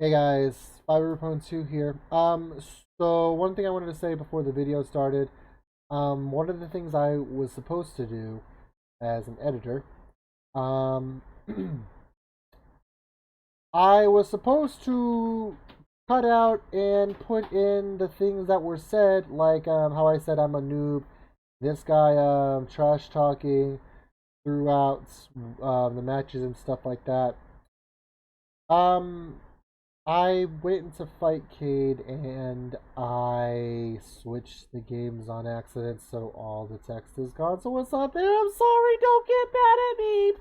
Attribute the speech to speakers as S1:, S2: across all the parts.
S1: Hey guys, 5 2 here. So one thing I wanted to say before the video started, one of the things I was supposed to do as an editor, um, I was supposed to cut out and put in the things that were said, like how I said I'm a noob, this guy trash talking throughout the matches and stuff like that. Um, I went into Fightcade and I switched the games on accident, so all the text is gone. So what's up there? I'm sorry, don't get mad at me,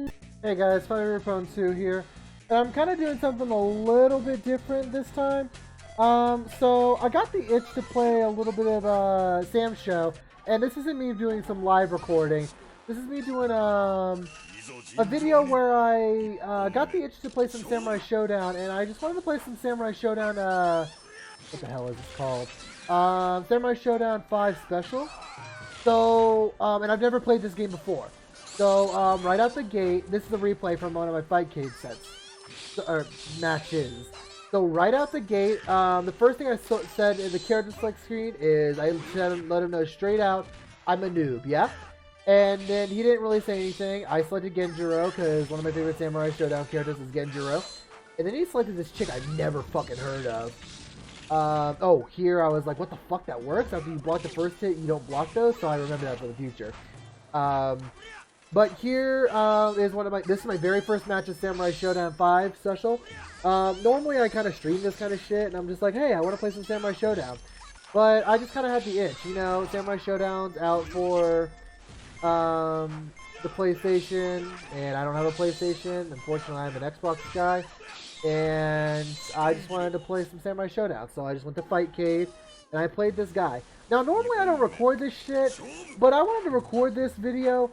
S1: please. Hey guys, Phone 2 here. I'm kind of doing something a little bit different this time. So I got the itch to play a little bit of SamSho, and this isn't me doing some live recording. This is me doing a video where I got the itch to play some Samurai Shodown, and I just wanted to play some Samurai Shodown, what the hell is this called? Samurai Shodown 5 Special. So, and I've never played this game before. So, right out the gate, this is a replay from one of my Fightcade sets, or matches. So, right out the gate, the first thing I said in the character select screen is, I let him know straight out, I'm a noob, yeah? And then he didn't really say anything. I selected Genjuro because one of my favorite Samurai Shodown characters is Genjuro. And then he selected this chick I've never fucking heard of. Oh, here I was like, what the fuck, that works? After you block the first hit, you don't block those? So I remember that for the future. But here is this is my very first match of Samurai Shodown 5 special. Normally I kind of stream this kind of shit, and I'm just like, hey, I want to play some Samurai Shodown. But I just kind of had the itch, you know, Samurai Shodown's out for the PlayStation, and I don't have a PlayStation. Unfortunately, I'm an Xbox guy, and I just wanted to play some Samurai Shodown, so I just went to Fightcade, and I played this guy. Now, normally I don't record this shit, but I wanted to record this video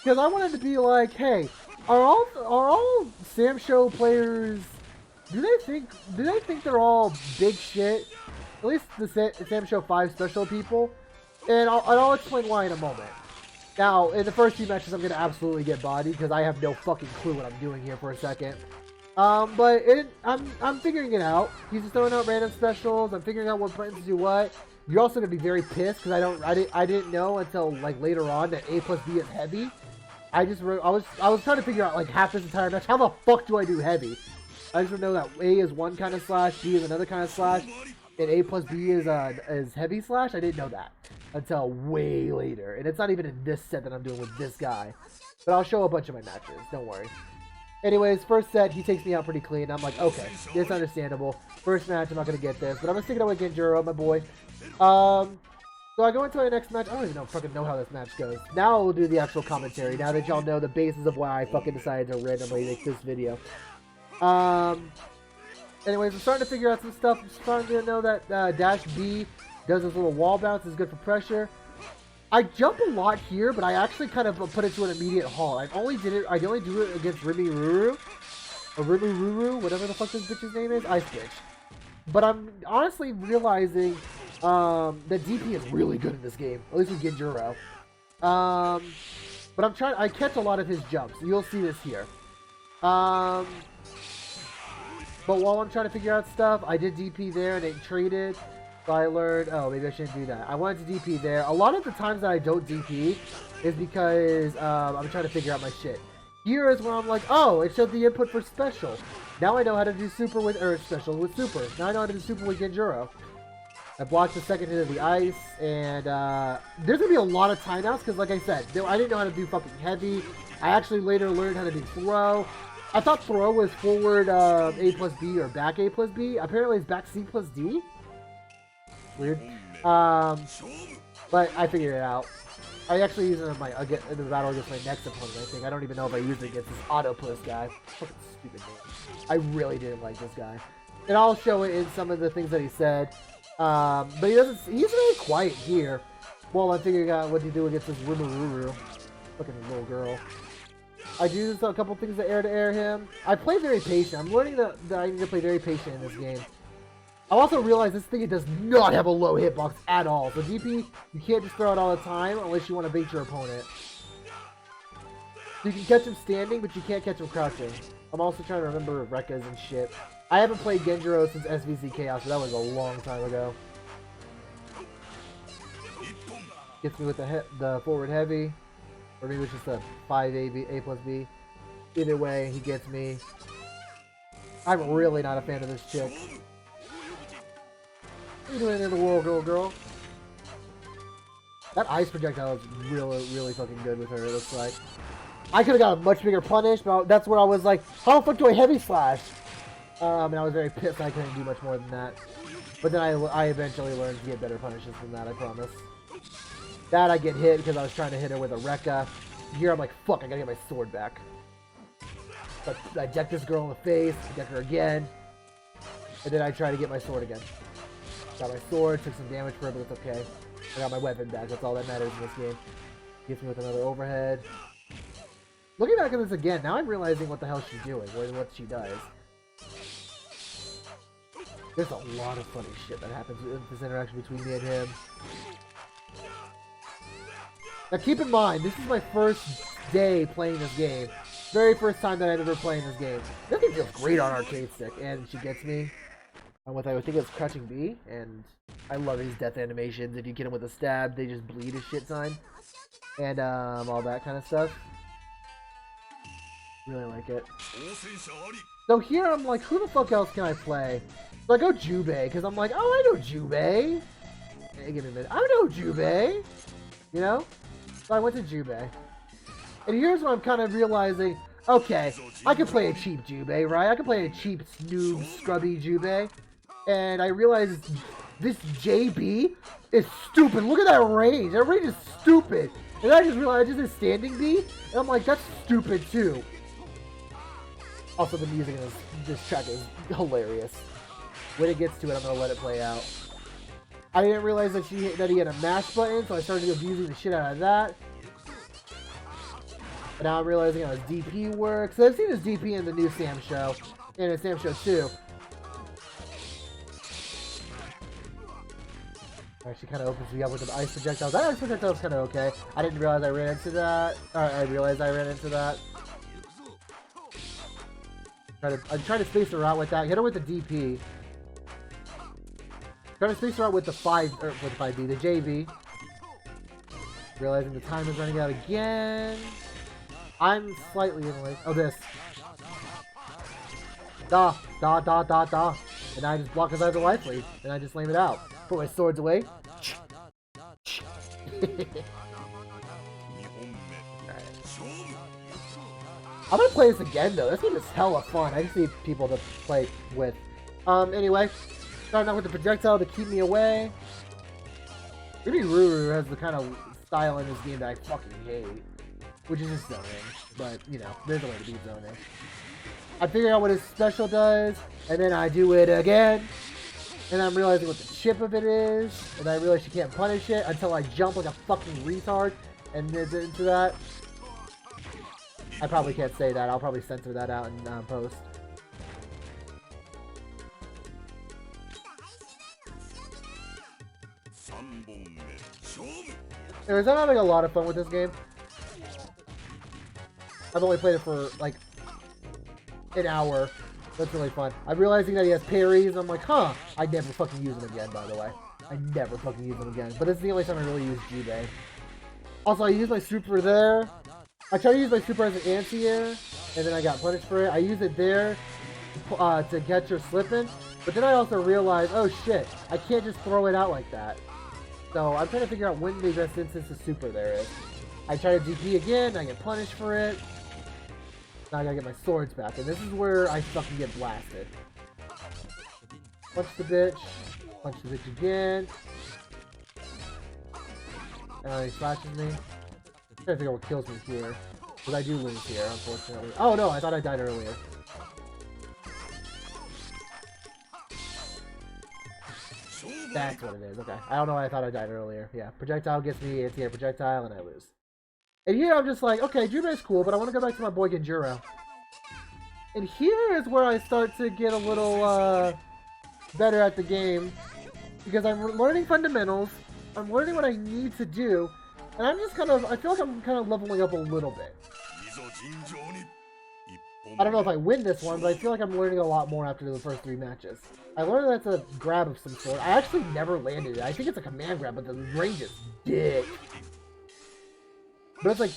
S1: because I wanted to be like, hey, are all SamSho players? Do they think they're all big shit? At least the SamSho 5 special people, and I'll explain why in a moment. Now, in the first few matches, I'm going to absolutely get bodied because I have no fucking clue what I'm doing here for a second. But I'm figuring it out. He's just throwing out random specials. I'm figuring out what buttons do what. You're also going to be very pissed because I didn't know until like later on that A plus B is heavy. I was trying to figure out like half this entire match. How the fuck do I do heavy? I just know that A is one kind of slash, B is another kind of slash, and A plus B is heavy slash. I didn't know that until way later, and it's not even in this set that I'm doing with this guy, but I'll show a bunch of my matches, don't worry. Anyways, first set, he takes me out pretty clean. I'm like, okay, it's understandable. First match, I'm not going to get this, but I'm going to stick it out with Genjuro, my boy. So I go into my next match. I don't even fucking know how this match goes. Now we'll do the actual commentary, now that y'all know the basis of why I fucking decided to randomly make this video. Anyways, I'm starting to figure out some stuff. I'm starting to know that dash B does this little wall bounce, is good for pressure. I jump a lot here, but I actually kind of put it to an immediate halt. I only do it against Rimururu, or Rimururu, whatever the fuck this bitch's name is, Ice Bitch. But I'm honestly realizing that DP is really good in this game, at least with Genjuro. But I catch a lot of his jumps. You'll see this here. But while I'm trying to figure out stuff, I did DP there and it traded. So I learned, oh, maybe I shouldn't do that. I wanted to DP there. A lot of the times that I don't DP is because I'm trying to figure out my shit. Here is where I'm like, oh, it showed the input for special. Now I know how to do super with, or special with super. Now I know how to do super with Genjuro. I blocked the second hit of the ice, and there's going to be a lot of timeouts because, like I said, I didn't know how to do fucking heavy. I actually later learned how to do throw. I thought throw was forward A plus B or back A plus B. Apparently it's back C plus D. Weird. But I figured it out. I actually used it in the battle against my next opponent, I think. I don't even know if I used it against this Autopuss guy. Fucking stupid name. I really didn't like this guy. And I'll show it in some of the things that he said. But he's really quiet here. While I'm figuring out what to do against this Rimururu. Fucking little girl. I do a couple things to air him. I play very patient. I'm learning that I need to play very patient in this game. I also realized this thing does not have a low hitbox at all. So DP, you can't just throw it all the time unless you want to bait your opponent. You can catch him standing, but you can't catch him crouching. I'm also trying to remember Rekkas and shit. I haven't played Genjuro since SVC Chaos, but that was a long time ago. Gets me with the forward heavy. Or maybe it's just a 5A A plus B. Either way, he gets me. I'm really not a fan of this chick. What are you doing in the world, girl? That ice projectile is really fucking good with her, it looks like. I could have got a much bigger punish, but that's where I was like, how the fuck do I heavy slash? And I was very pissed I couldn't do much more than that. But then I eventually learned to get better punishes than that, I promise. That I get hit because I was trying to hit her with a Rekka. Here I'm like, fuck, I gotta get my sword back. But I deck this girl in the face, deck her again. And then I try to get my sword again. Got my sword, took some damage for it, but it's okay. I got my weapon back, that's all that matters in this game. Gets me with another overhead. Looking back at this again, now I'm realizing what the hell she's doing, what she does. There's a lot of funny shit that happens in this interaction between me and him. Now keep in mind, this is my first day playing this game. Very first time that I'm ever playing this game. This game feels great on arcade stick, and she gets me. With I think it's crouching B, and I love his death animations. If you get him with a stab, they just bleed a shit ton. And all that kind of stuff. Really like it. So here I'm like, who the fuck else can I play? So I go Jubei, because I'm like, oh, I know Jubei. Hey, give me a minute. I know Jubei. You know? So I went to Jubei. And here's what I'm kind of realizing. Okay, I can play a cheap Jubei, right? I can play a cheap, noob, scrubby Jubei. And I realized this JB is stupid. Look at that range. That range is stupid. And I just realized I just did standing B. And I'm like, that's stupid too. Also, the music in this track is hilarious. When it gets to it, I'm gonna let it play out. I didn't realize that he had a mash button, so I started abusing the shit out of that. But now I'm realizing how his DP works. So I've seen his DP in the new SamSho, and in SamSho 2. Actually kind of opens me up with the ice projectiles. That ice projectile was kind of okay. I didn't realize I ran into that. I realized I ran into that. I'm trying to space her out with that. Hit her with the DP. Trying to space her out with the 5B, the JB. Realizing the time is running out again. I'm slightly in the way. Oh, this. Da. And I just block his other life lead. And I just flame it out. Put my swords away. I'm gonna play this again though. This game is hella fun. I just need people to play with. Anyway, starting out with the projectile to keep me away. Maybe Ruru has the kind of style in this game that I fucking hate, which is just zoning. But you know, there's a way to beat zoning. I figure out what his special does, and then I do it again. And I'm realizing what the chip of it is, and I realize she can't punish it until I jump like a fucking retard and into that. I probably can't say that. I'll probably censor that out in post. Anyways, I'm having a lot of fun with this game. I've only played it for like an hour. That's really fun. I'm realizing that he has parries. I'm like, huh. I never fucking use him again, by the way. I never fucking use him again. But it's the only time I really use Jubei. Also, I use my super there. I tried to use my super as an anti-air, and then I got punished for it. I used it there to catch her slipping. But then I also realized, oh shit, I can't just throw it out like that. So I'm trying to figure out when the best instance of super there is. I try to DP again, I get punished for it. Now I gotta get my swords back, and this is where I fucking get blasted. Punch the bitch again. And he slashes me. I'm trying to figure out what kills me here. Because I do lose here, unfortunately. Oh no, I thought I died earlier. That's what it is, okay. I don't know why I thought I died earlier. Yeah, projectile gets me anti-air projectile, and I lose. And here I'm just like, okay, Jubei's cool, but I want to go back to my boy Genjuro. And here is where I start to get a little better at the game. Because I'm learning fundamentals, I'm learning what I need to do, and I'm just kind of, I feel like I'm kind of leveling up a little bit. I don't know if I win this one, but I feel like I'm learning a lot more after the first 3 matches. I learned that's a grab of some sort. I actually never landed it. I think it's a command grab, but the range is dick. But it's like,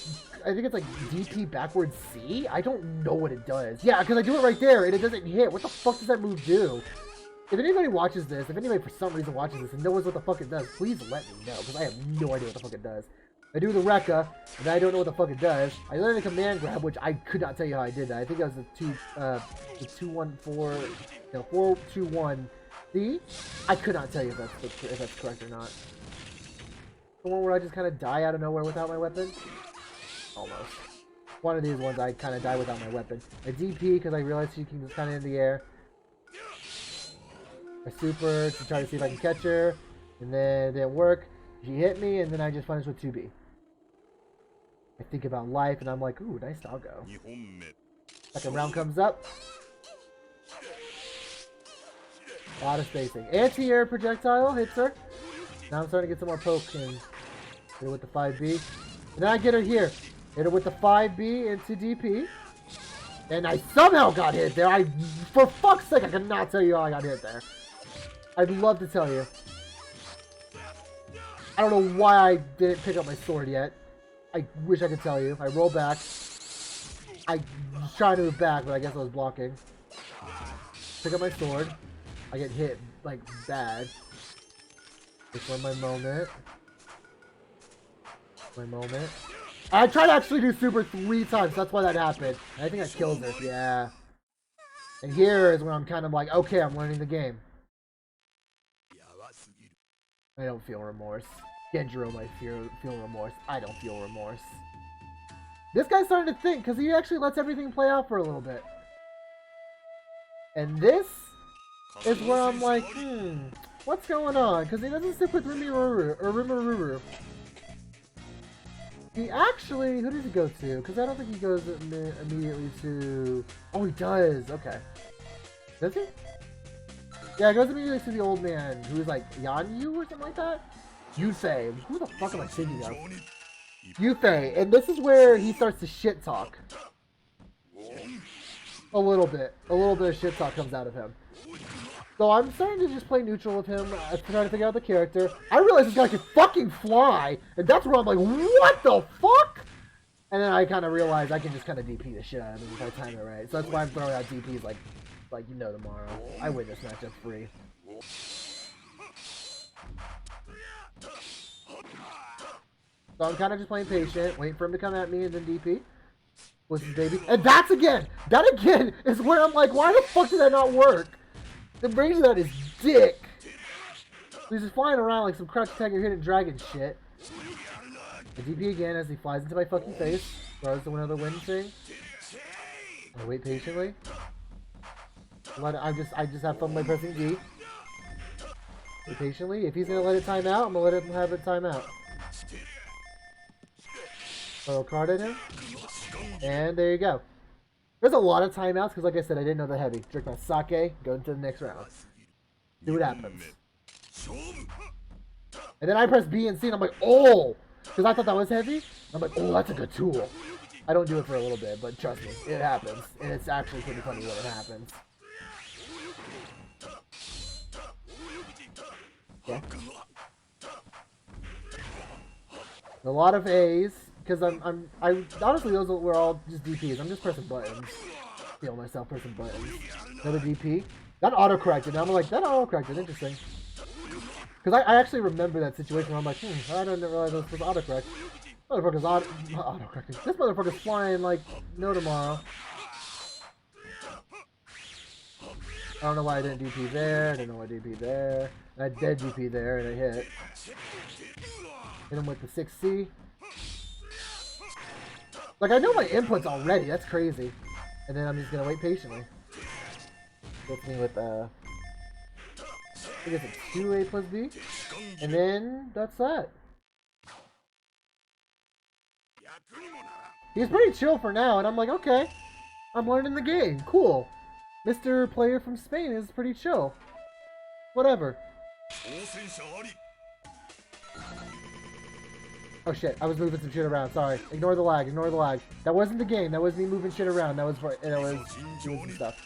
S1: I think it's like DP backwards C? I don't know what it does. Yeah, because I do it right there, and it doesn't hit. What the fuck does that move do? If anybody watches this, if anybody for some reason watches this and knows what the fuck it does, please let me know, because I have no idea what the fuck it does. I do the Rekka, and I don't know what the fuck it does. I learned a command grab, which I could not tell you how I did that. I think that was the 4-2-1 C. I could not tell you if that's correct or not. The one where I just kind of die out of nowhere without my weapon? Almost. One of these ones I kind of die without my weapon. I DP because I realized she can just kind of in the air. I super to try to see if I can catch her, and then it didn't work. She hit me, and then I just punished with 2B. I think about life, and I'm like, ooh, nice doggo. Second round comes up. A lot of spacing. Anti-air projectile hits her. Now I'm starting to get some more poke and hit her with the 5B. And then I get her here. Hit her with the 5B into DP. And I somehow got hit there. For fuck's sake, I cannot tell you how I got hit there. I'd love to tell you. I don't know why I didn't pick up my sword yet. I wish I could tell you. I roll back. I was trying to move back, but I guess I was blocking. Pick up my sword. I get hit, like, bad. This one, my moment. My moment. I tried to actually do super 3 times. That's why that happened. And I think I killed her. Yeah. And here is when I'm kind of like, okay, I'm learning the game. I don't feel remorse. Genjuro might feel remorse. I don't feel remorse. This guy's starting to think, because he actually lets everything play out for a little bit. And this is where I'm like, what's going on? Because he doesn't stick with Rimururu. He actually, who does he go to? Because I don't think he goes immediately to... Oh, he does. Okay. Does he? Yeah, he goes immediately to the old man, who's like Yanyu or something like that? Yufei. Who the fuck am I thinking of? Yufei. And this is where he starts to shit talk. A little bit. A little bit of shit talk comes out of him. So I'm starting to just play neutral with him, trying to figure out the character. I realize this guy can fucking fly, and that's where I'm like, what the fuck? And then I kind of realize I can just kind of DP the shit out of him if I time it right. So that's why I'm throwing out DPs like you know tomorrow. I win this matchup free. So I'm kind of just playing patient, waiting for him to come at me and then DP. Listen, baby. And that again is where I'm like, why the fuck did that not work? The range of that is dick. He's just flying around like some crouch tiger hidden dragon shit. I DP again as he flies into my fucking face. Throws the another wind thing. I wait patiently. I just have fun by pressing D. Wait patiently. If he's gonna let it time out, I'm gonna let him have it time out. Throw a card at him. And there you go. There's a lot of timeouts because, like I said, I didn't know the heavy. Drink my sake, go into the next round. See what happens. And then I press B and C and I'm like, oh! Because I thought that was heavy. I'm like, oh, that's a good tool. I don't do it for a little bit, but trust me, it happens. And it's actually pretty funny when it happens. Yeah. A lot of A's. Because I honestly, those were all just DPs. I'm just pressing buttons. Feel myself pressing buttons. Another DP. That autocorrected. Now I'm like, that autocorrected. Interesting. Because I actually remember that situation where I'm like, I didn't realize I was supposed to autocorrect. Motherfucker's autocorrecting. This motherfucker's flying like no tomorrow. I don't know why I didn't DP there. I didn't know why I DP there. I did DP there and I hit. Hit him with the 6C. Like, I know my inputs already. That's crazy. And then I'm just going to wait patiently. Hits me with, I think it's a 2A plus B. And then, that's that. He's pretty chill for now. And I'm like, okay. I'm learning the game. Cool. Mr. Player from Spain is pretty chill. Whatever. Oh shit, I was moving some shit around, sorry. Ignore the lag, ignore the lag. That wasn't the game, that was me moving shit around. That was doing some stuff.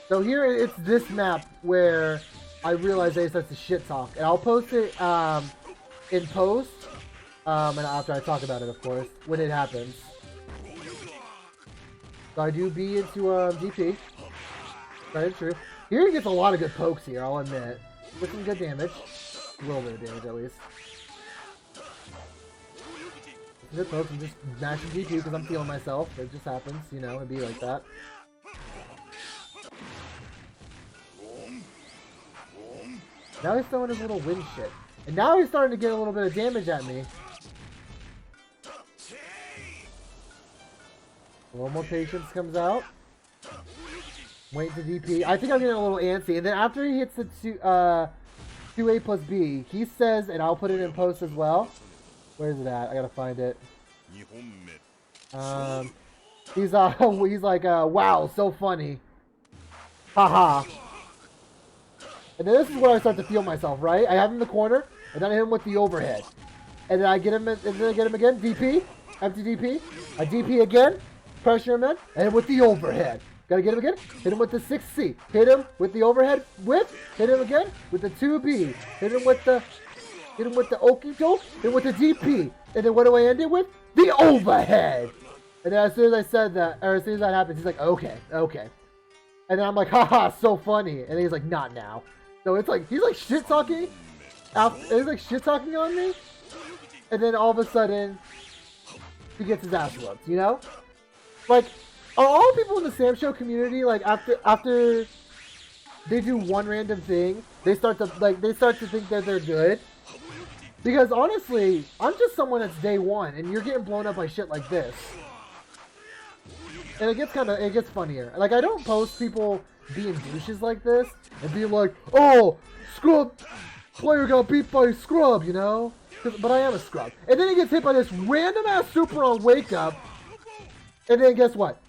S1: So here it's this map where I realize they start to shit talk. And I'll post it in post. And after I talk about it, of course, when it happens. So I do B into DP. That is true. Here he gets a lot of good pokes here, I'll admit. With some good damage. A little bit of damage at least. Some good pokes. I'm just mashing DP because I'm feeling myself. It just happens, you know, it'd be like that. Now he's throwing his little wind shit. And now he's starting to get a little bit of damage at me. A little more patience comes out. Wait to DP. I think I'm getting a little antsy. And then after he hits the 2A plus B, he says, and I'll put it in post as well. Where is it at? I gotta find it. He's like, wow, so funny. Haha. And then this is where I start to feel myself, right? I have him in the corner, and then I hit him with the overhead. And then I get him, and then I get him again, DP, empty DP. I DP again, pressure him in, and with the overhead. Gotta get him again, hit him with the 6C. Hit him with the overhead whip, hit him again with the 2B. Hit him with the okie doke, hit him with the DP. And then what do I end it with? The overhead! And then as soon as I said that, or as soon as that happens, he's like, okay, okay. And then I'm like, haha, so funny. And he's like, not now. So it's like, he's like shit-talking. He's like shit-talking on me. And then all of a sudden, he gets his ass whooped, you know? Like, are all people in the SamSho community, like, after they do one random thing, they start to think that they're good? Because honestly, I'm just someone that's day one, and you're getting blown up by shit like this. And it gets funnier. Like, I don't post people being douches like this and being like, oh, scrub player got beat by scrub, you know? But I am a scrub. And then he gets hit by this random ass super on wake up. And then guess what?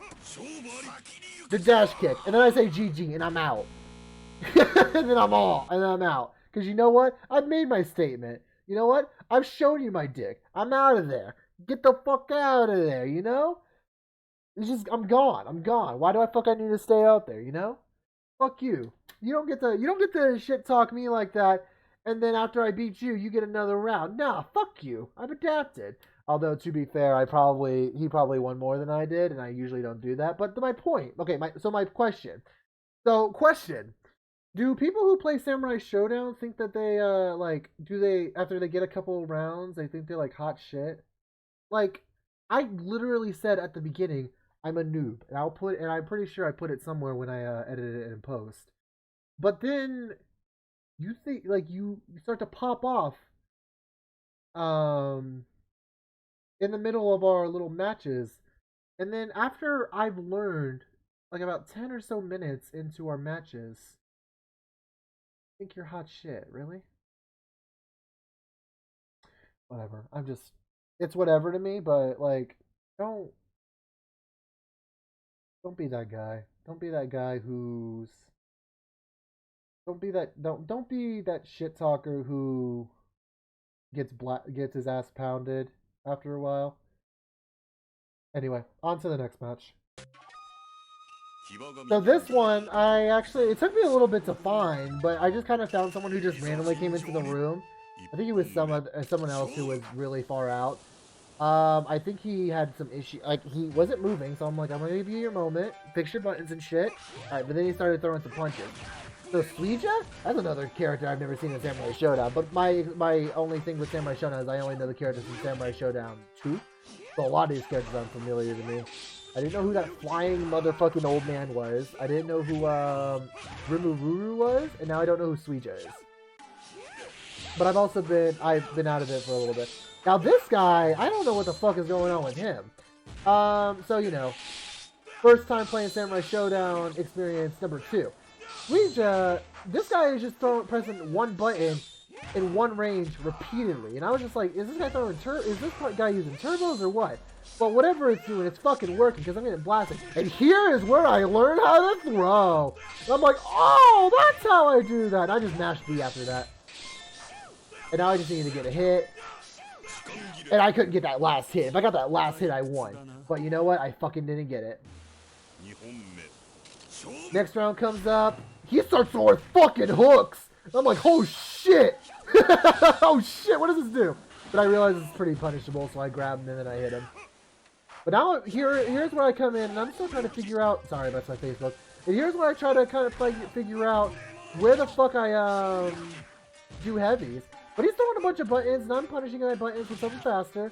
S1: The dash kick. And then I say GG and I'm out. And then I'm out. Because you know what? I've made my statement. You know what? I've shown you my dick. I'm out of there. Get the fuck out of there, you know? It's just, I'm gone. Why do I need to stay out there, you know? Fuck you. You don't get to shit talk me like that, and then after I beat you, you get another round. Nah, fuck you. I've adapted. Although, to be fair, he probably won more than I did, and I usually don't do that. But my point, okay, my question. So, question. Do people who play Samurai Shodown think that they, after they get a couple rounds, they think they're, like, hot shit? Like, I literally said at the beginning, I'm a noob, and I'm pretty sure I put it somewhere when I edited it in post. But then you think, like, you start to pop off in the middle of our little matches, and then after I've learned, like, about 10 or so minutes into our matches, I think you're hot shit, really? Whatever. It's whatever to me, but, like, don't be that guy. Don't be that guy who's... Don't be that shit talker who gets his ass pounded after a while. Anyway, on to the next match. So this one, it took me a little bit to find, but I just kind of found someone who just randomly came into the room. I think he was someone else who was really far out. I think he had some issue, like, he wasn't moving, so I'm like, I'm gonna give you your moment, fix your buttons and shit. Alright, but then he started throwing some punches. So Suija? That's another character I've never seen in Samurai Shodown, but my only thing with Samurai Shodown is I only know the characters in Samurai Shodown 2. So a lot of these characters aren't familiar to me. I didn't know who that flying motherfucking old man was. I didn't know who Rimururu was, and now I don't know who Suija is. But I've been out of it for a little bit. Now this guy, I don't know what the fuck is going on with him. So you know, first time playing Samurai Shodown experience number 2. Suija, this guy is just pressing one button, in one range repeatedly. And I was just like, is this guy throwing is this guy using turbos or what? But whatever it's doing, it's fucking working because I'm getting blasted. And here is where I learn how to throw. And I'm like, oh, that's how I do that. And I just mashed B after that. And now I just needed to get a hit. And I couldn't get that last hit. If I got that last hit, I won. But you know what? I fucking didn't get it. Next round comes up. He starts throwing fucking hooks. I'm like, oh shit. Oh shit, what does this do? But I realize it's pretty punishable, so I grab him and then I hit him. But now, here's where I come in, and I'm still trying to figure out... Sorry, that's my Facebook. And here's where I try to kind of figure out where the fuck I do heavies. But he's throwing a bunch of buttons, and I'm punishing my buttons with something faster.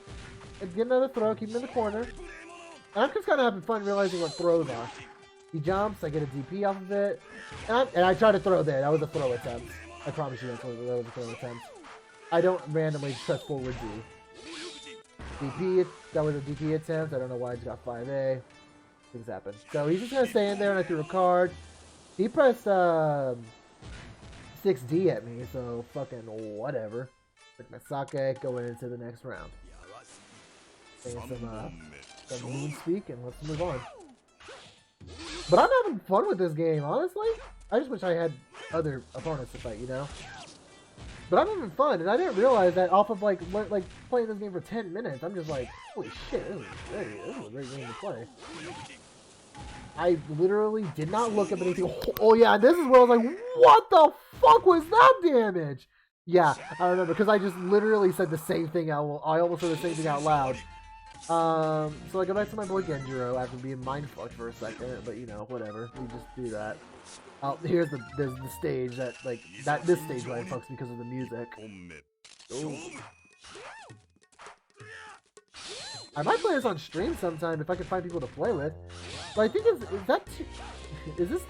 S1: And get another throw, keep him in the corner. And I'm just kind of having fun realizing what throws are. He jumps, I get a DP off of it. And I try to throw there. That was a throw attempt. I promise you that was a throw attempt. I don't randomly press forward D. DP, that was a DP attempt. I don't know why I just got 5A. Things happen. So he's just going to stay in there, and I threw a card. He pressed 6D at me, so fucking whatever. Took my sake, going into the next round. Saying some moon speak, and let's move on. But I'm having fun with this game, honestly. I just wish I had other opponents to fight, you know? But I'm having fun, and I didn't realize that off of like playing this game for 10 minutes, I'm just like, holy shit, this is a great game to play. I literally did not look up anything. Oh yeah, this is where I was like, what the fuck was that damage? Yeah, I remember, because I just literally said the same thing I almost said the same thing out loud. So I go back to my boy Genjuro after being mindfucked for a second, but you know, whatever, we just do that. Here's the stage that, this stage where I fucks because of the music. Ooh. I might play this on stream sometime if I can find people to play with. But I think is this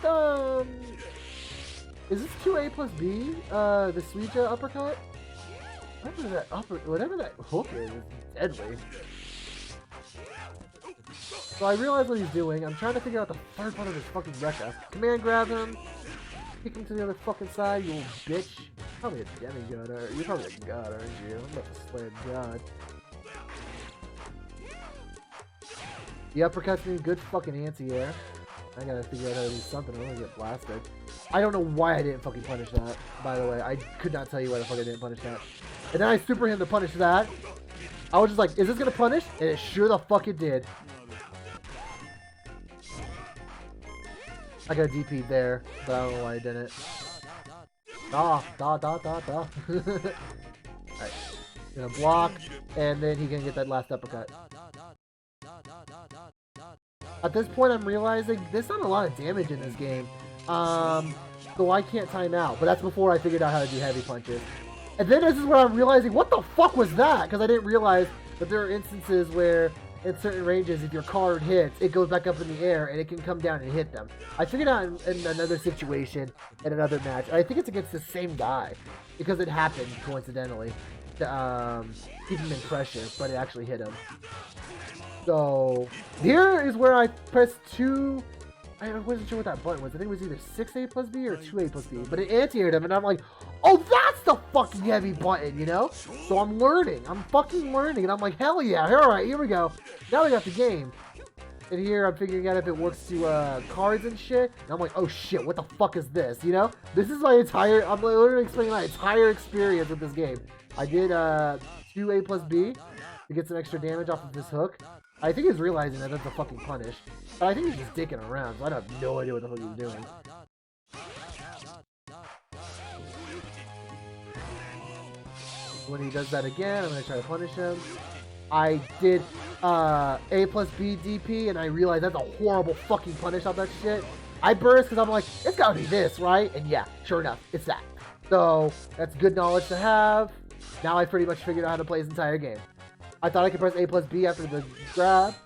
S1: 2A plus B, the Suija uppercut? Whatever that hook is deadly. So I realize what he's doing. I'm trying to figure out the third part of his fucking Rekka. Command grab him. Kick him to the other fucking side, you little bitch. Probably a demigod, you're probably a god, aren't you? I'm about to slay a god. The uppercuts me, good fucking anti-air. I gotta figure out how to do something, I'm gonna get blasted. I don't know why I didn't fucking punish that, by the way. I could not tell you why the fuck I didn't punish that. And then I super him to punish that. I was just like, is this gonna punish? And it sure the fuck it did. I got a DP there, but I don't know why I didn't. Alright. Gonna block, and then he can get that last uppercut. At this point, I'm realizing there's not a lot of damage in this game. So I can't time out. But that's before I figured out how to do heavy punches. And then this is where I'm realizing, what the fuck was that? Because I didn't realize that there are instances where in certain ranges, if your card hits, it goes back up in the air and it can come down and hit them. I figured out in another situation, in another match. I think it's against the same guy because it happened coincidentally to keep him in pressure, but it actually hit him. So here is where I pressed 2. I wasn't sure what that button was. I think it was either 6A plus B or 2A plus B, but it anti-aired him, and I'm like, oh, that's the fucking heavy button, you know? So I'm learning. I'm fucking learning, and I'm like, hell yeah, alright, here we go. Now we got the game. And here I'm figuring out if it works to cards and shit, and I'm like, oh shit, what the fuck is this, you know? This is my entire, I'm literally explaining my entire experience with this game. I did 2A plus B to get some extra damage off of this hook. I think he's realizing that that's a fucking punish. But I think he's just dicking around, so I have no idea what the fuck he's doing. When he does that again, I'm going to try to punish him. I did A plus B DP, and I realized that's a horrible fucking punish off that shit. I burst because I'm like, it's gotta be this, right? And yeah, sure enough, it's that. So, that's good knowledge to have. Now I pretty much figured out how to play this entire game. I thought I could press A plus B after the grab.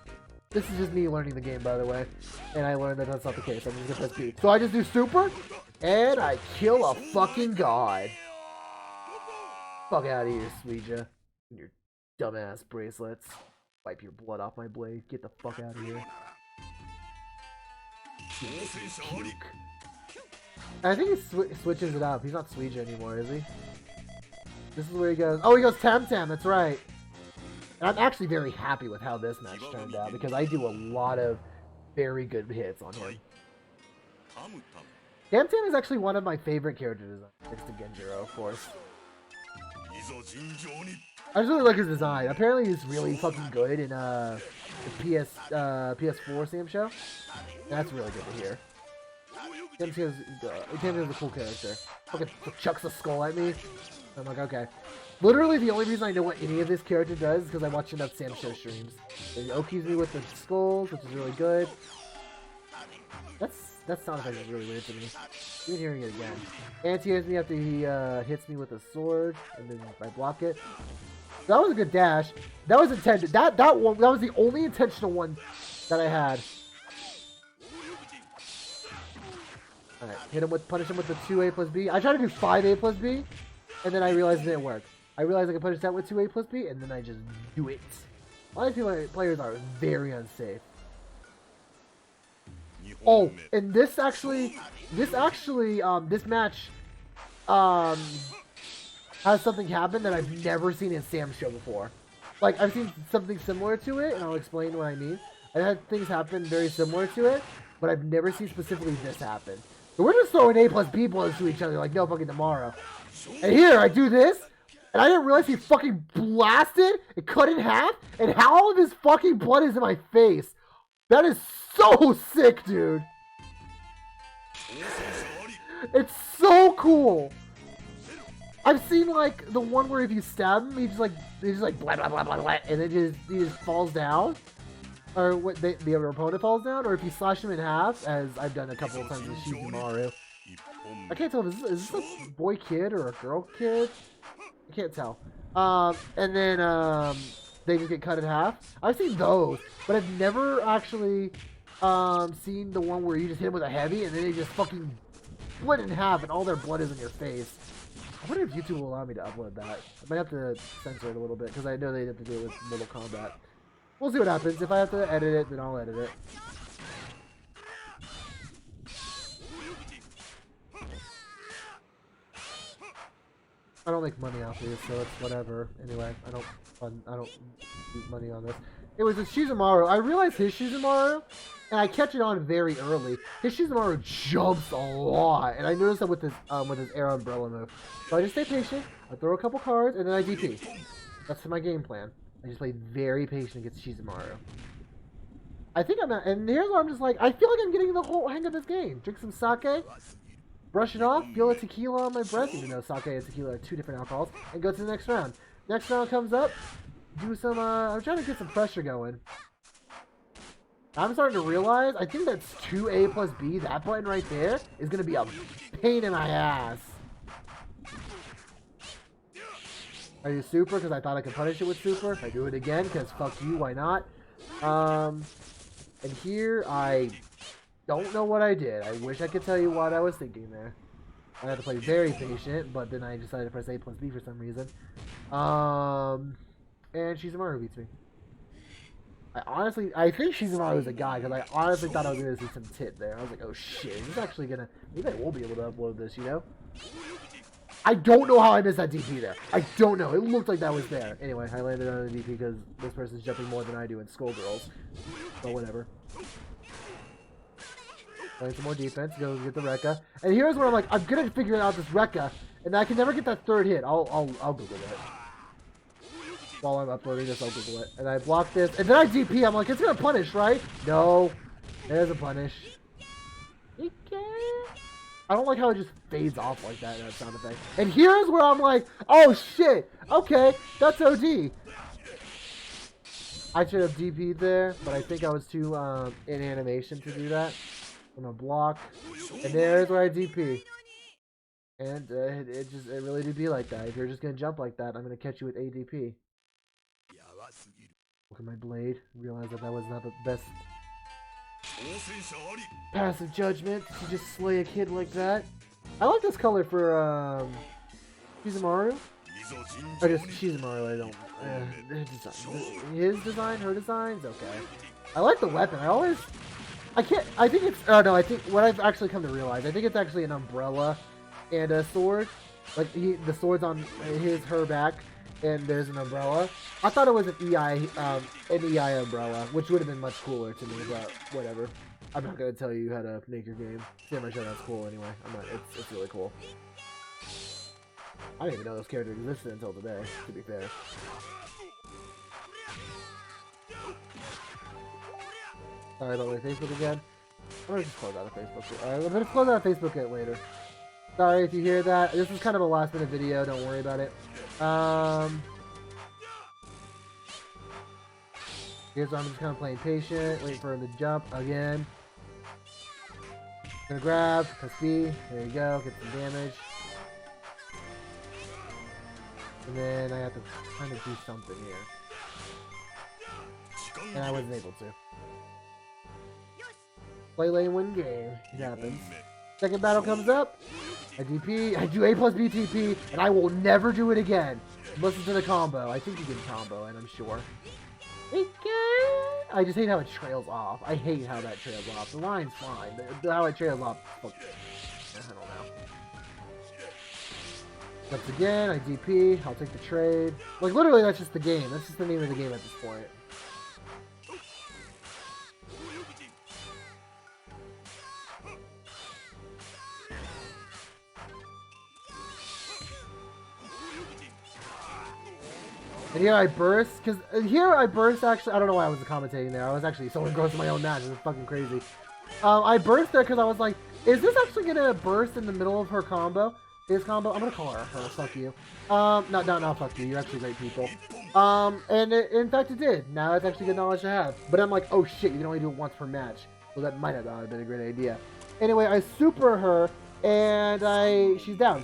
S1: This is just me learning the game, by the way. And I learned that that's not the case. I'm just gonna press B. So I just do super, and I kill a fucking god. Fuck out of here, Suija. And your dumbass bracelets. Wipe your blood off my blade. Get the fuck out of here. Puke. I think he switches it up. He's not Suija anymore, is he? This is where he goes. Oh, he goes Tam Tam. That's right. And I'm actually very happy with how this match turned out because I do a lot of very good hits on him. Tam Tam is actually one of my favorite character designs next to Genjuro, of course. I just really like his design. Apparently he's really fucking good in the PS4 SamSho. That's really good to hear. Tam Tam's a cool character. Fucking chucks a skull at me. I'm like, okay. Literally the only reason I know what any of this character does is because I watch enough SamSho streams. He okis me with the skulls, which is really good. That sound effect is really weird to me. Even hearing it again. Anti-hits me after he hits me with a sword, and then I block it. That was a good dash. That was intended. That was the only intentional one that I had. Alright, punish him with the 2A plus B. I tried to do 5A plus B, and then I realized it didn't work. I realized I could punish that with 2A plus B, and then I just do it. A lot of players are very unsafe. Oh, and this match, has something happen that I've never seen in SamSho before. Like, I've seen something similar to it, and I'll explain what I mean. I've had things happen very similar to it, but I've never seen specifically this happen. So we're just throwing A plus B blows to each other like no fucking tomorrow. And here, I do this, and I didn't realize he fucking blasted and cut in half, and how all of his fucking blood is in my face. That is so sick, dude. It's so cool. I've seen like the one where if you stab him, he's just like blah blah blah blah blah, and then he just falls down, or what the other opponent falls down, or if you slash him in half, as I've done a couple of times with Shodown. I can't tell if is this a boy kid or a girl kid. I can't tell. And then they just get cut in half. I've seen those, but I've never actually seen the one where you just hit him with a heavy and then they just fucking split in half and all their blood is in your face. I wonder if YouTube will allow me to upload that. I might have to censor it a little bit because I know they have to do it with Mortal Kombat. We'll see what happens. If I have to edit it, then I'll edit it. I don't make money off these, so it's whatever. Anyway, I don't do money on this. It was a Shizumaru. I realized his Shizumaru, and I catch it on very early. His Shizumaru jumps a lot, and I noticed that with his air umbrella move. So I just stay patient. I throw a couple cards, and then I DP. That's my game plan. I just play very patient against Shizumaru. I think I'm at, and here's where I'm just like, I feel like I'm getting the whole hang of this game. Drink some sake. Brush it off, feel a tequila on my breath, even though sake and tequila are 2 different alcohols, and go to the next round. Next round comes up, do some, I'm trying to get some pressure going. I'm starting to realize, I think that's 2A plus B, that button right there, is going to be a pain in my ass. I do super, because I thought I could punish it with super. I do it again, because fuck you, why not? And here, I don't know what I did. I wish I could tell you what I was thinking there. I had to play very patient, but then I decided to press A plus B for some reason. And Shizumaru beats me. I think Shizumaru is a guy, because I honestly thought I was going to see some tit there. I was like, oh shit, is this actually going to... Maybe I will be able to upload this, you know? I don't know how I missed that DP there. I don't know. It looked like that was there. Anyway, I landed on a DP because this person's jumping more than I do in Skullgirls. But whatever. Playing some more defense, go get the Rekka. And here's where I'm like, I'm gonna figure out this Rekka, and I can never get that third hit. I'll Google it. While I'm uploading this, I'll Google it. And I block this, and then I DP, I'm like, it's gonna punish, right? No. It doesn't punish. I don't like how it just fades off like that sound effect. And here's where I'm like, oh shit, okay, that's OD. I should have DP'd there, but I think I was too in animation to do that. I'm gonna block, and there's where I DP. And it really do be like that. If you're just gonna jump like that, I'm gonna catch you with ADP. Look at my blade. Realize that was not the best passive judgment to just slay a kid like that. I like this color for Shizumaru. Or just Shizumaru. I don't. His design, her design's okay. I like the weapon. I think it's, oh no, I think what I've actually come to realize, I think it's actually an umbrella and a sword. Like the sword's on her back, and there's an umbrella. I thought it was an EI umbrella, which would have been much cooler to me, but whatever. I'm not gonna tell you how to make your game. Samurai Shodown's cool anyway. I'm not. It's really cool. I didn't even know those characters existed until today. To be fair. Sorry about my Facebook again. I'm gonna just close out of Facebook. I'm gonna close out of Facebook later. Sorry if you hear that. This is kind of a last minute video. Don't worry about it. Here's where I'm just kind of playing patient, waiting for him to jump again. Gonna grab, press B. There you go. Get some damage. And then I have to kind of do something here. And I wasn't able to. Play lane, win game. It happens. Second battle comes up. I DP. I do A plus B TP, and I will never do it again. Listen to the combo. I think you can combo, and I'm sure. I just hate how it trails off. I hate how that trails off. The line's fine. How it trails off. I don't know. Once again, I DP. I'll take the trade. Like, literally, that's just the game. That's just the name of the game at this point. And here I burst, because here I burst actually, I don't know why I was commentating there. I was actually so engrossed in my own match. It was fucking crazy. I burst there because I was like, is this actually going to burst in the middle of her combo? His combo? I'm going to call her. Fuck you. No, fuck you. You're actually great people. And in fact it did. Now it's actually good knowledge to have. But I'm like, oh shit, you can only do it once per match. Well, that might have been a great idea. Anyway, I super her, and she's down.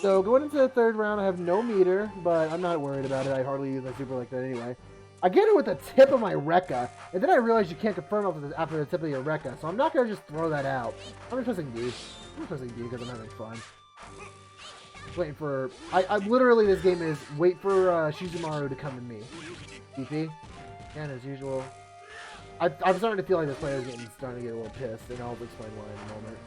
S1: So going into the third round, I have no meter, but I'm not worried about it. I hardly use my super like that anyway. I get it with the tip of my Rekka, and then I realize you can't confirm after the tip of your Rekka, so I'm not going to just throw that out. I'm just pressing D. I'm pressing D because I'm having fun. Waiting for... I literally, this game is wait for Shizumaru to come to me. DP. And as usual. I'm starting to feel like this player is starting to get a little pissed, and I'll explain why in a moment.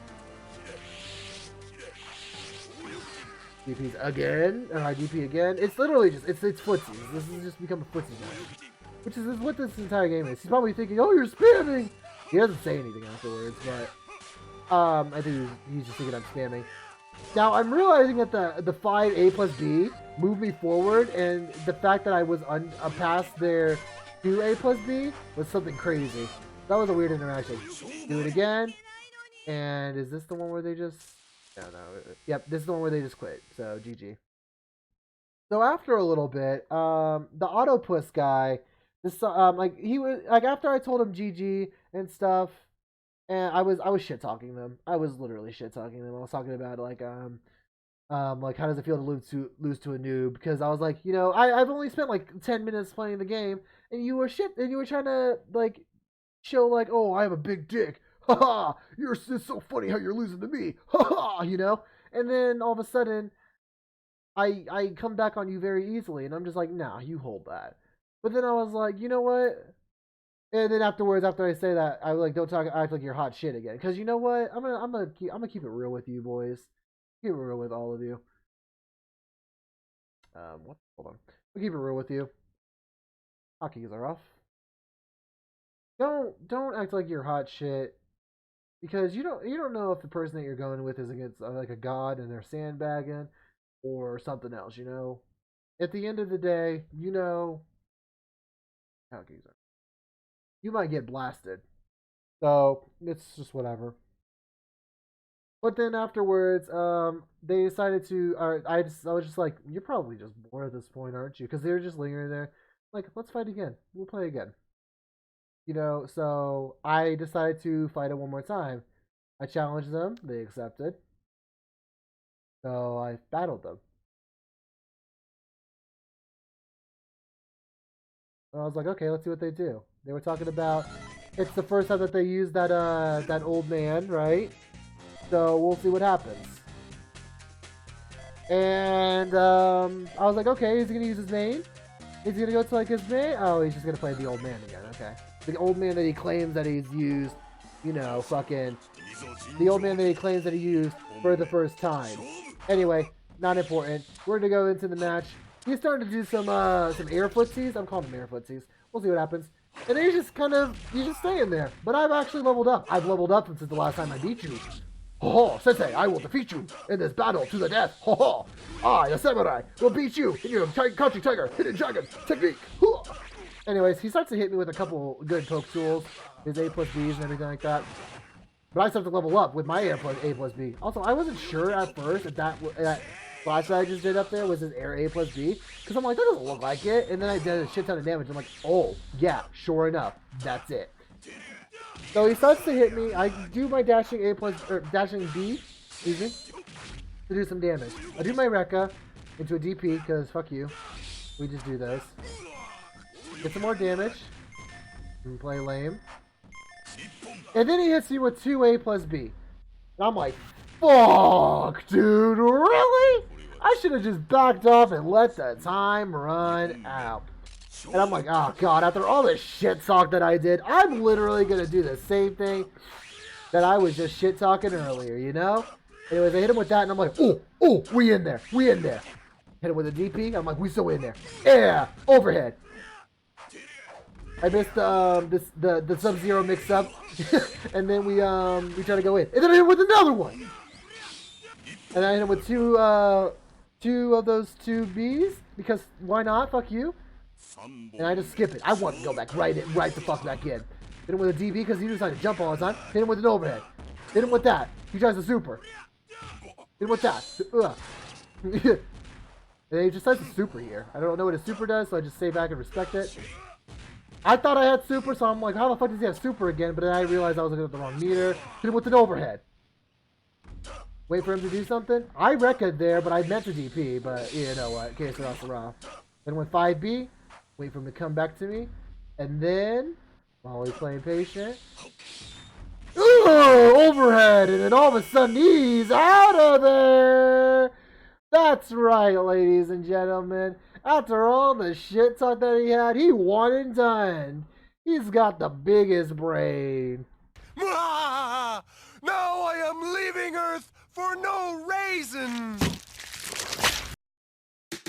S1: DP's again, and I DP again. It's literally just, it's footsies. This has just become a footsies match. Which is what this entire game is. He's probably thinking, oh, you're spamming! He doesn't say anything afterwards, but... I think he's just thinking I'm spamming. Now, I'm realizing that the 5 A plus B moved me forward, and the fact that I was past their 2 A plus B was something crazy. That was a weird interaction. Do it again. And is this the one where they just... No. Yep, this is the one where they just quit. So, GG. So, after a little bit, the Autopuss guy, this, he was, after I told him GG and stuff, and I was shit-talking them. I was literally shit-talking them. I was talking about, how does it feel to lose to a noob? Because I was like, you know, I've only spent, 10 minutes playing the game, and you were trying to, show, oh, I have a big dick. Haha, it's so funny how you're losing to me. Haha, you know? And then all of a sudden, I come back on you very easily, and I'm just like, nah, you hold that. But then I was like, you know what? And then afterwards, after I say that, I was like, don't act like you're hot shit again. Because you know what? I'm gonna keep it real with you boys. Keep it real with all of you. Hold on. I'll keep it real with you. Hotkeys are off. Don't act like you're hot shit. Because you don't know if the person that you're going with is against a god and they're sandbagging or something else, you know? At the end of the day, you know how keys are. You might get blasted. So it's just whatever. But then afterwards, they decided to I was just like, you're probably just bored at this point, aren't you? Because they were just lingering there. Like, let's fight again. We'll play again. You know, so I decided to fight it one more time. I challenged them. They accepted. So I battled them. And I was like, okay, let's see what they do. They were talking about it's the first time that they used that old man, right? So we'll see what happens. And I was like, okay, he's gonna use his name. He's gonna go to his name. Oh, he's just gonna play the old man again. Okay. The old man that he claims that he's used, you know, the old man that he claims that he used for the first time. Anyway, not important. We're gonna go into the match. He's starting to do some air footsies. I'm calling them air footsies. We'll see what happens. And he's just staying there. But I've actually leveled up. I've leveled up since the last time I beat you. Ho Sensei, I will defeat you in this battle to the death. Ho I, the samurai, will beat you in your country tiger hidden dragon technique. Ho! Anyways, he starts to hit me with a couple good poke tools, his A plus Bs and everything like that. But I start to level up with my A plus B. Also, I wasn't sure at first if that flash that I just did up there was his air A plus B. Because I'm like, that doesn't look like it. And then I did a shit ton of damage. I'm like, oh, yeah, sure enough, that's it. So he starts to hit me. I do my dashing B, excuse me, to do some damage. I do my Rekka into a DP, because fuck you. We just do those. Get some more damage. And play lame. And then he hits me with 2 A plus B. And I'm like, fuck, dude, really? I should have just backed off and let the time run out. And I'm like, oh god, after all this shit talk that I did, I'm literally going to do the same thing that I was just shit talking earlier, you know? Anyways, I hit him with that and I'm like, oh, we in there. Hit him with a DP, I'm like, we still in there. Yeah, overhead. I missed the Sub-Zero mix up, and then we try to go in, and then I hit him with another one, and I hit him with two of those 2 Bs because why not? Fuck you. And I just skip it. I want to go back right the fuck back in. Hit him with a DB because he decided to jump all the time. Hit him with an overhead. Hit him with that. He tries to super. Hit him with that. And he just does a super here. I don't know what a super does, so I just stay back and respect it. I thought I had super, so I'm like, how the fuck does he have super again? But then I realized I was looking at the wrong meter. Hit him with an overhead. Wait for him to do something. I Reka'd there, but I meant to DP, but you know what? Okay, so that's raw. Then with 5B, wait for him to come back to me. And then, while he's playing patient, overhead! And then all of a sudden, he's out of there! That's right, ladies and gentlemen. After all the shit talk that he had, he won and done. He's got the biggest brain.
S2: Now I am leaving Earth for no reason.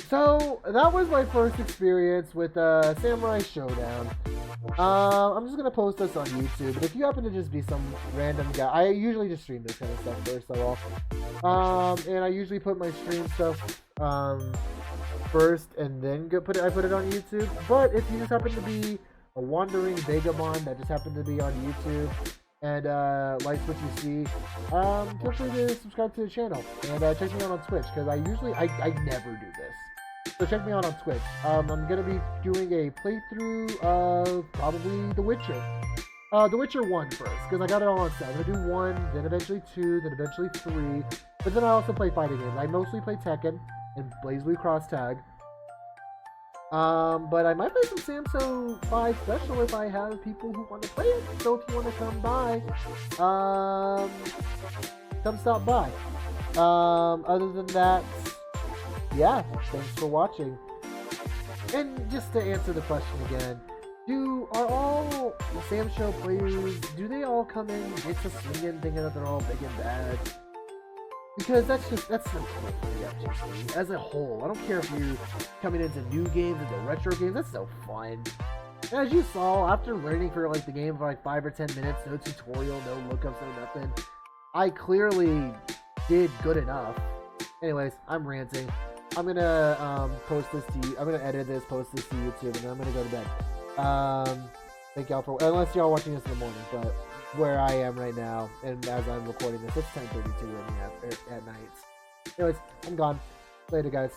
S1: So that was my first experience with Samurai Shodown. I'm just gonna post this on YouTube, but if you happen to just be some random guy, I usually just stream this kind of stuff first of all. And I usually put my stream stuff first and then I put it on YouTube. But if you just happen to be a wandering vagabond that just happened to be on YouTube and likes what you see, feel free to subscribe to the channel and check me out on Twitch, because I never do this. So check me out on Twitch. I'm gonna be doing a playthrough of probably The Witcher. The Witcher 1 first, because I got it all on set. I'm gonna do 1, then eventually 2, then eventually 3. But then I also play fighting games. I mostly play Tekken and BlazBlue Cross Tag. But I might play some SamSho 5 Special if I have people who want to play it. So if you want to come by, come stop by. Other than that, yeah, thanks for watching. And just to answer the question again, are all the SamSho players, do they all come in it's a swinging thinking that they're all big and bad? Because that's no fun for the FGC as a whole. I don't care if you're coming into new games, into retro games, that's no fun. And as you saw, after learning for like the game for like 5 or 10 minutes, no tutorial, no lookups, no nothing, I clearly did good enough. Anyways, I'm ranting. I'm gonna post this to you. I'm gonna edit this, post this to YouTube, and then I'm gonna go to bed. Thank y'all for, unless y'all watching this in the morning, but where I am right now, and as I'm recording this, it's 10:32 at night. Anyways, I'm gone. Later, guys.